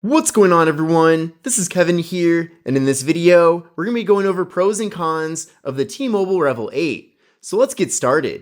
What's going on, everyone? This is Kevin here, and in this video, we're going to be going over pros and cons of the T-Mobile Revvl 8. So let's get started.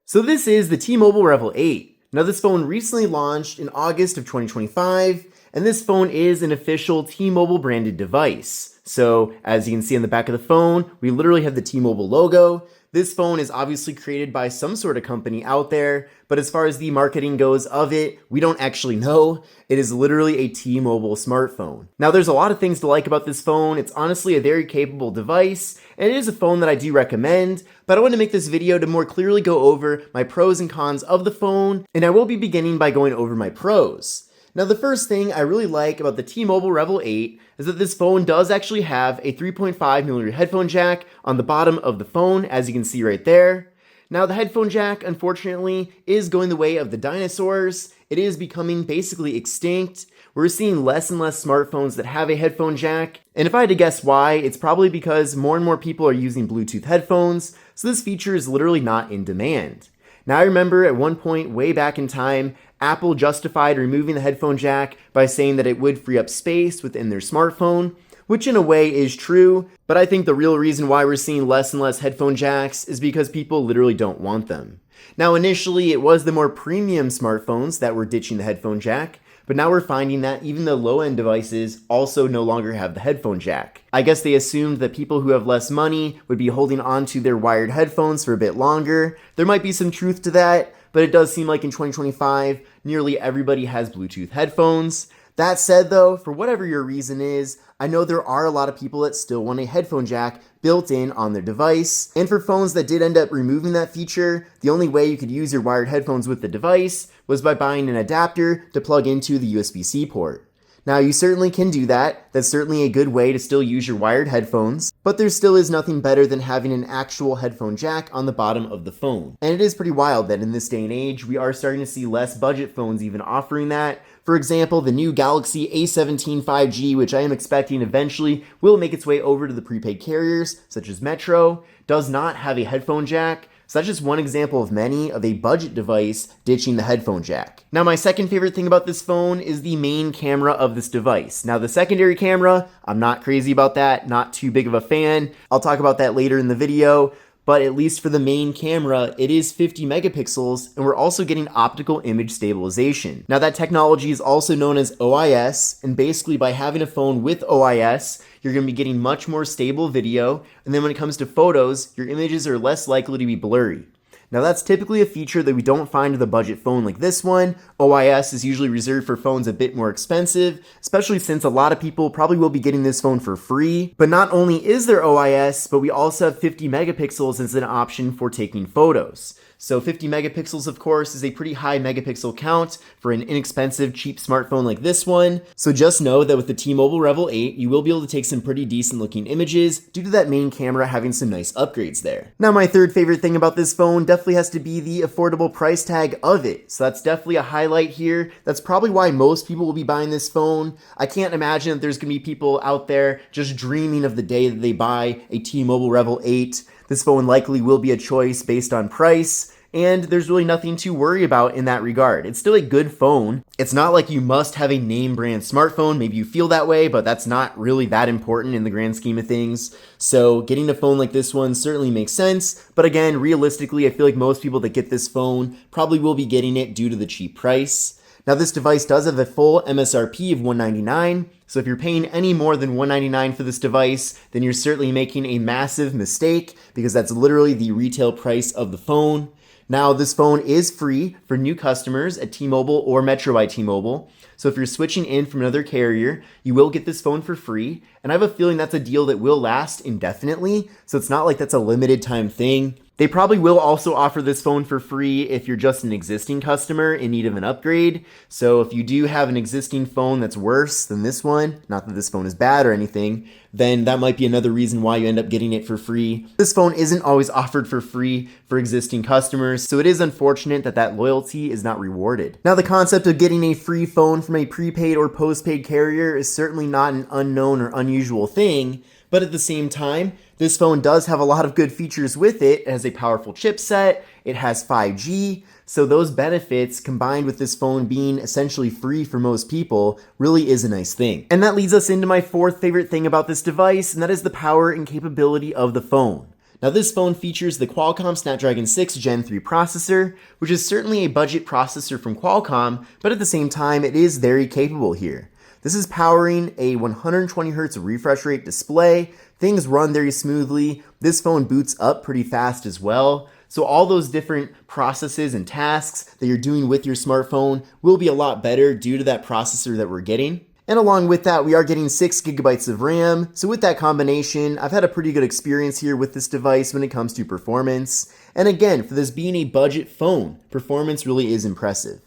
So this is the T-Mobile Revvl 8. Now this phone recently launched in August of 2025, and this phone is an official T-Mobile branded device. So as you can see on the back of the phone, we literally have the T-Mobile logo. This phone is obviously created by some sort of company out there, but as far as the marketing goes of it, we don't actually know. It is literally a T-Mobile smartphone. Now there's a lot of things to like about this phone. It's honestly a very capable device, and it is a phone that I do recommend, but I want to make this video to more clearly go over my pros and cons of the phone, and I will be beginning by going over my pros. Now the first thing I really like about the T-Mobile Revvl 8 is that this phone does actually have a 3.5mm headphone jack on the bottom of the phone, as you can see right there. Now the headphone jack, unfortunately, is going the way of the dinosaurs. It is becoming basically extinct. We're seeing less and less smartphones that have a headphone jack, and if I had to guess why, it's probably because more and more people are using Bluetooth headphones, so this feature is literally not in demand. Now I remember at one point way back in time, Apple justified removing the headphone jack by saying that it would free up space within their smartphone, which in a way is true, but I think the real reason why we're seeing less and less headphone jacks is because people literally don't want them. Now initially it was the more premium smartphones that were ditching the headphone jack, but now we're finding that even the low-end devices also no longer have the headphone jack. I guess they assumed that people who have less money would be holding on to their wired headphones for a bit longer. There might be some truth to that, but it does seem like in 2025, nearly everybody has Bluetooth headphones. That said though, for whatever your reason is, I know there are a lot of people that still want a headphone jack built in on their device. And for phones that did end up removing that feature, the only way you could use your wired headphones with the device was by buying an adapter to plug into the USB-C port. Now you certainly can do that, that's certainly a good way to still use your wired headphones, but there still is nothing better than having an actual headphone jack on the bottom of the phone. And it is pretty wild that in this day and age, we are starting to see less budget phones even offering that. For example, the new Galaxy A17 5G, which I am expecting eventually will make its way over to the prepaid carriers, such as Metro, does not have a headphone jack. So that's just one example of many of a budget device ditching the headphone jack. Now my second favorite thing about this phone is the main camera of this device. Now the secondary camera, I'm not crazy about that, not too big of a fan. I'll talk about that later in the video, but at least for the main camera, it is 50 megapixels, and we're also getting optical image stabilization. Now that technology is also known as OIS, and basically by having a phone with OIS, you're going to be getting much more stable video, and then when it comes to photos, your images are less likely to be blurry. Now that's typically a feature that we don't find with a budget phone like this one. OIS is usually reserved for phones a bit more expensive, especially since a lot of people probably will be getting this phone for free. But not only is there OIS, but we also have 50 megapixels as an option for taking photos. So 50 megapixels, of course, is a pretty high megapixel count for an inexpensive, cheap smartphone like this one. So just know that with the T-Mobile Revvl 8, you will be able to take some pretty decent looking images due to that main camera having some nice upgrades there. Now my third favorite thing about this phone definitely has to be the affordable price tag of it. So that's definitely a highlight here. That's probably why most people will be buying this phone. I can't imagine that there's going to be people out there just dreaming of the day that they buy a T-Mobile Revvl 8. This phone likely will be a choice based on price, and there's really nothing to worry about in that regard. It's still a good phone. It's not like you must have a name brand smartphone. Maybe you feel that way, but that's not really that important in the grand scheme of things. So getting a phone like this one certainly makes sense. But again, realistically, I feel like most people that get this phone probably will be getting it due to the cheap price. Now this device does have a full MSRP of $199. So if you're paying any more than $199 for this device, then you're certainly making a massive mistake because that's literally the retail price of the phone. Now, this phone is free for new customers at T-Mobile or Metro by T-Mobile. So if you're switching in from another carrier, you will get this phone for free. And I have a feeling that's a deal that will last indefinitely. So it's not like that's a limited time thing. They probably will also offer this phone for free if you're just an existing customer in need of an upgrade. So if you do have an existing phone that's worse than this one, not that this phone is bad or anything, then that might be another reason why you end up getting it for free. This phone isn't always offered for free for existing customers, so it is unfortunate that that loyalty is not rewarded. Now, the concept of getting a free phone from a prepaid or postpaid carrier is certainly not an unknown or unusual thing, but at the same time, This phone does have a lot of good features with it. It has a powerful chipset, it has 5G, so those benefits combined with this phone being essentially free for most people really is a nice thing. And that leads us into my fourth favorite thing about this device, and that is the power and capability of the phone. Now this phone features the Qualcomm Snapdragon 6 Gen 3 processor, which is certainly a budget processor from Qualcomm, but at the same time it is very capable here. This is powering a 120Hz refresh rate display. Things run very smoothly. This phone boots up pretty fast as well. So all those different processes and tasks that you're doing with your smartphone will be a lot better due to that processor that we're getting. And along with that, we are getting 6GB of RAM. So with that combination, I've had a pretty good experience here with this device when it comes to performance. And again, for this being a budget phone, performance really is impressive.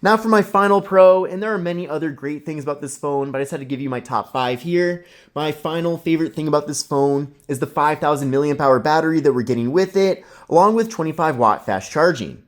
Now for my final pro, and there are many other great things about this phone, but I just had to give you my top 5 here. My final favorite thing about this phone is the 5,000 mAh battery that we're getting with it, along with 25-watt fast charging.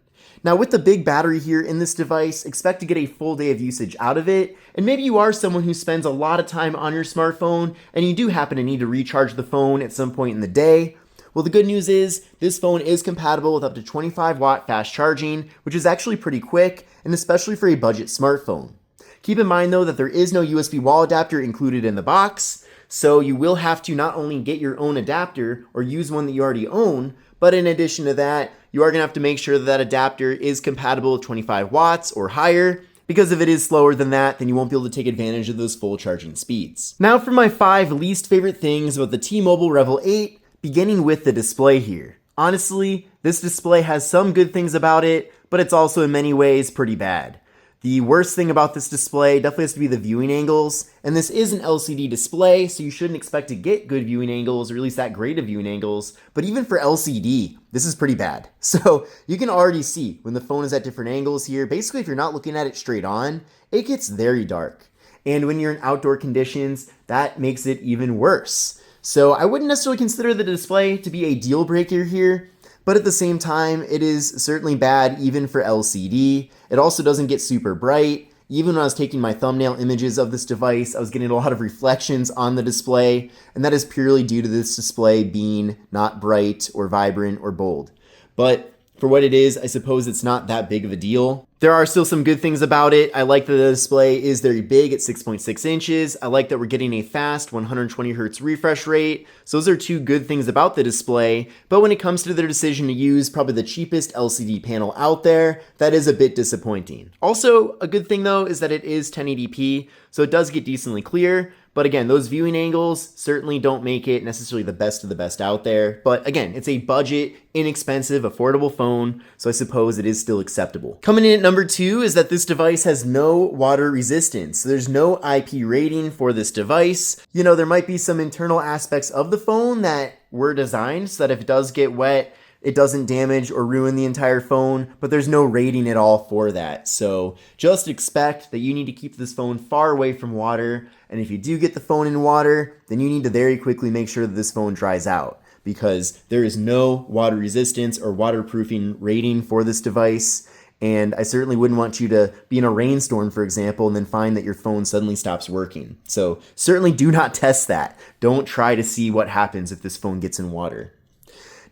Now with the big battery here in this device, expect to get a full day of usage out of it, and maybe you are someone who spends a lot of time on your smartphone, and you do happen to need to recharge the phone at some point in the day. Well, the good news is this phone is compatible with up to 25-watt fast charging, which is actually pretty quick, and especially for a budget smartphone. Keep in mind though that there is no USB wall adapter included in the box, so you will have to not only get your own adapter or use one that you already own, but in addition to that, you are going to have to make sure that that adapter is compatible with 25 watts or higher, because if it is slower than that, then you won't be able to take advantage of those full charging speeds. Now for my 5 least favorite things about the T-Mobile Revvl 8, beginning with the display here. Honestly, this display has some good things about it, but it's also in many ways pretty bad. The worst thing about this display definitely has to be the viewing angles, and this is an LCD display, so you shouldn't expect to get good viewing angles, or at least that great of viewing angles, but even for LCD, this is pretty bad. So you can already see when the phone is at different angles here, basically if you're not looking at it straight on, it gets very dark. And when you're in outdoor conditions, that makes it even worse. So I wouldn't necessarily consider the display to be a deal breaker here, but at the same time, it is certainly bad even for LCD. It also doesn't get super bright. Even when I was taking my thumbnail images of this device, I was getting a lot of reflections on the display, and that is purely due to this display being not bright or vibrant or bold. But for what it is, I suppose it's not that big of a deal. There are still some good things about it. I like that the display is very big at 6.6 inches. I like that we're getting a fast 120Hz refresh rate. So those are two good things about the display. But when it comes to their decision to use probably the cheapest LCD panel out there, that is a bit disappointing. Also, a good thing though is that it is 1080p, so it does get decently clear. But again, those viewing angles certainly don't make it necessarily the best of the best out there. But again, it's a budget, inexpensive, affordable phone, so I suppose it is still acceptable. Coming in at number 2 is that this device has no water resistance. So there's no IP rating for this device. You know, there might be some internal aspects of the phone that were designed so that if it does get wet, it doesn't damage or ruin the entire phone, but there's no rating at all for that. So just expect that you need to keep this phone far away from water. And if you do get the phone in water, then you need to very quickly make sure that this phone dries out, because there is no water resistance or waterproofing rating for this device. And I certainly wouldn't want you to be in a rainstorm, for example, and then find that your phone suddenly stops working. So certainly do not test that. Don't try to see what happens if this phone gets in water.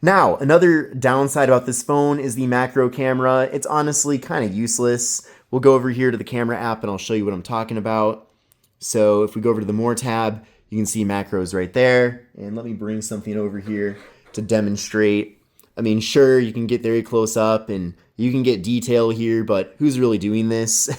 Now, another downside about this phone is the macro camera. It's honestly kind of useless. We'll go over here to the camera app and I'll show you what I'm talking about. So if we go over to the More tab, you can see macros right there. And let me bring something over here to demonstrate. I mean, sure, you can get very close up and you can get detail here, but who's really doing this?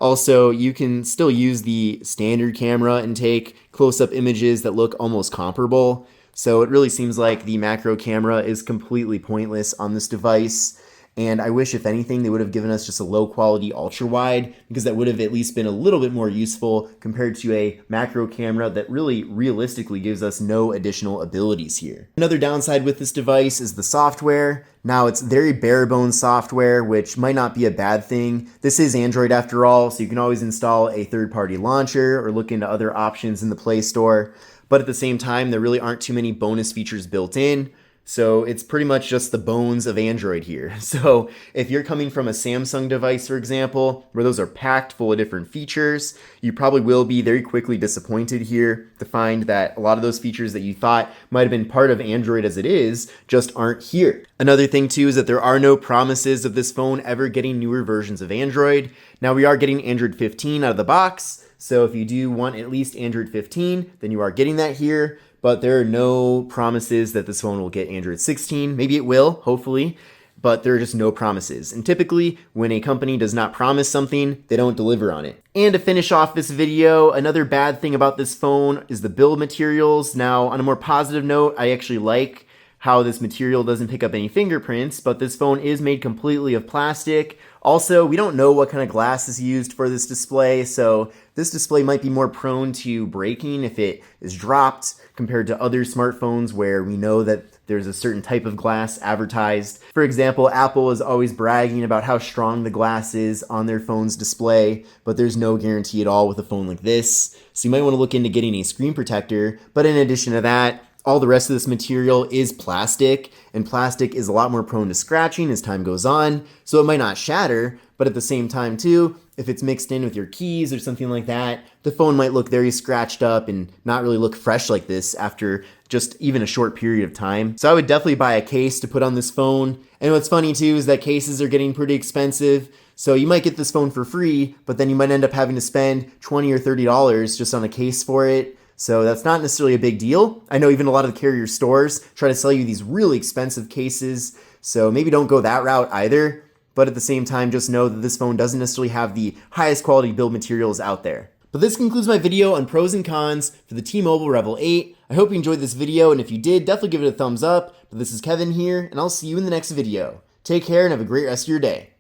Also, you can still use the standard camera and take close-up images that look almost comparable. So it really seems like the macro camera is completely pointless on this device. And I wish, if anything, they would have given us just a low-quality ultra-wide, because that would have at least been a little bit more useful compared to a macro camera that really realistically gives us no additional abilities here. Another downside with this device is the software. Now, it's very bare-bones software, which might not be a bad thing. This is Android after all, so you can always install a third-party launcher or look into other options in the Play Store. But at the same time, there really aren't too many bonus features built in. So it's pretty much just the bones of Android here. So if you're coming from a Samsung device, for example, where those are packed full of different features, you probably will be very quickly disappointed here to find that a lot of those features that you thought might have been part of Android as it is just aren't here. Another thing too is that there are no promises of this phone ever getting newer versions of Android. Now we are getting Android 15 out of the box, so if you do want at least Android 15, then you are getting that here. But there are no promises that this phone will get Android 16. Maybe it will, hopefully, but there are just no promises. And typically, when a company does not promise something, they don't deliver on it. And to finish off this video, another bad thing about this phone is the build materials. Now, on a more positive note, I actually like how this material doesn't pick up any fingerprints, but this phone is made completely of plastic. Also, we don't know what kind of glass is used for this display, so this display might be more prone to breaking if it is dropped compared to other smartphones where we know that there's a certain type of glass advertised. For example, Apple is always bragging about how strong the glass is on their phone's display, but there's no guarantee at all with a phone like this. So you might want to look into getting a screen protector, but in addition to that, all the rest of this material is plastic, and plastic is a lot more prone to scratching as time goes on, so it might not shatter, but at the same time too, if it's mixed in with your keys or something like that, the phone might look very scratched up and not really look fresh like this after just even a short period of time. So I would definitely buy a case to put on this phone. And what's funny too is that cases are getting pretty expensive. So you might get this phone for free, but then you might end up having to spend $20 or $30 just on a case for it. So that's not necessarily a big deal. I know even a lot of the carrier stores try to sell you these really expensive cases, so maybe don't go that route either. But at the same time, just know that this phone doesn't necessarily have the highest quality build materials out there. But this concludes my video on pros and cons for the T-Mobile Revvl 8. I hope you enjoyed this video, and if you did, definitely give it a thumbs up. But this is Kevin here, and I'll see you in the next video. Take care and have a great rest of your day.